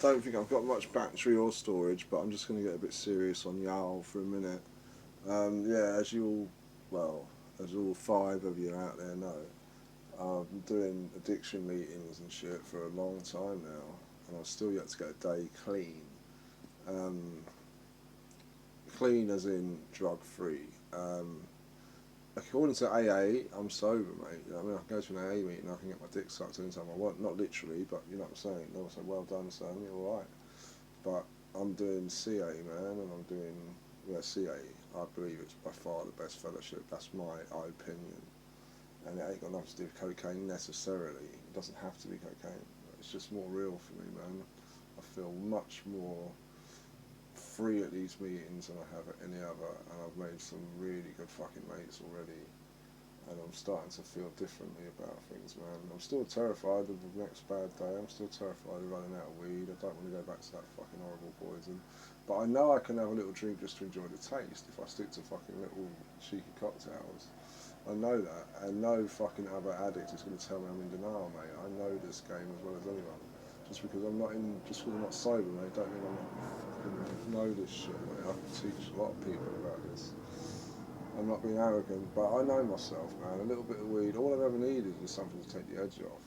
don't think I've got much battery or storage, but I'm just going to get a bit serious on Yao for a minute. Yeah, as you all, well, as all five of you out there know, I've been doing addiction meetings and shit for a long time now, and I've still yet to get a day clean. Um, Clean as in drug free. According to AA, I'm sober, mate. You know what I mean? I can go to an AA meeting, I can get my dick sucked anytime I want. Not literally, but you know what I'm saying. They'll say, well done, son, you're alright. But I'm doing CA, man, and I'm doing, yeah, CA. I believe it's by far the best fellowship. That's my opinion. And it ain't got nothing to do with cocaine necessarily. It doesn't have to be cocaine. It's just more real for me, man. I feel much more free at these meetings than I have at any other, and I've made some really good fucking mates already, and I'm starting to feel differently about things, man. I'm still terrified of the next bad day. I'm still terrified of running out of weed. I don't want to go back to that fucking horrible poison. But I know I can have a little drink just to enjoy the taste if I stick to fucking little cheeky cocktails. I know that, and no fucking other addict is going to tell me I'm in denial, mate. I know this game as well as anyone. Just because I'm not sober, mate, don't mean I'm not fucking know this shit, mate. I can teach a lot of people about this. I'm not being arrogant, but I know myself, man. A little bit of weed, all I've ever needed is something to take the edge off.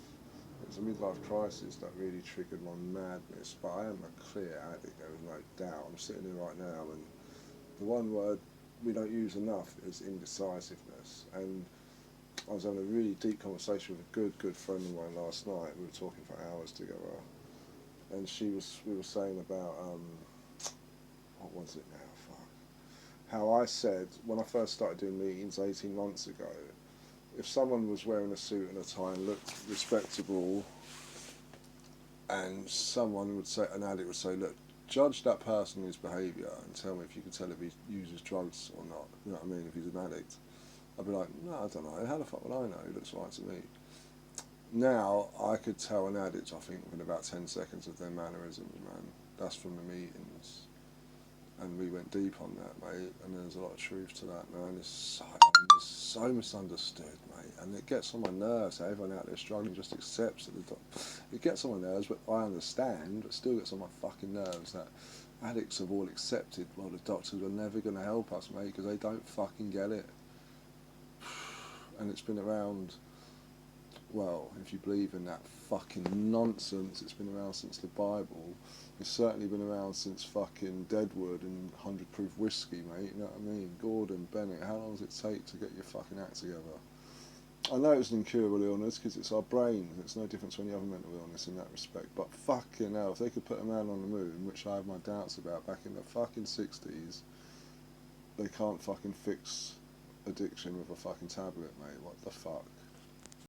It was a midlife crisis that really triggered my madness, but I am a clear addict, there is no doubt. I'm sitting here right now, and the one word we don't use enough is indecisiveness. And I was having a really deep conversation with a good friend of mine last night. We were talking for hours together, and we were saying about what was it now? Fuck. How I said when I first started doing meetings 18 months ago, if someone was wearing a suit and a tie and looked respectable, and someone would say, an addict would say, look, judge that person's behaviour and tell me if you can tell if he uses drugs or not. You know what I mean? If he's an addict, I'd be like, no, I don't know. How the fuck would I know? He looks right to me. Now I could tell an addict, I think, within about 10 seconds of their mannerisms, man. That's from the meetings. And we went deep on that, mate, and there's a lot of truth to that, man. It's so misunderstood, mate, and it gets on my nerves how everyone out there struggling just accepts it. It gets on my nerves, but I understand, but still gets on my fucking nerves that addicts have all accepted, well, the doctors are never going to help us, mate, because they don't fucking get it. And it's been around, well, if you believe in that fucking nonsense, it's been around since the Bible. It's certainly been around since fucking Deadwood and 100 Proof Whiskey, mate, you know what I mean? Gordon Bennett, how long does it take to get your fucking act together? I know it's an incurable illness because it's our brain. It's no different to any other mental illness in that respect. But fucking hell, if they could put a man on the moon, which I have my doubts about, back in the fucking 60s, they can't fucking fix addiction with a fucking tablet, mate. What the fuck?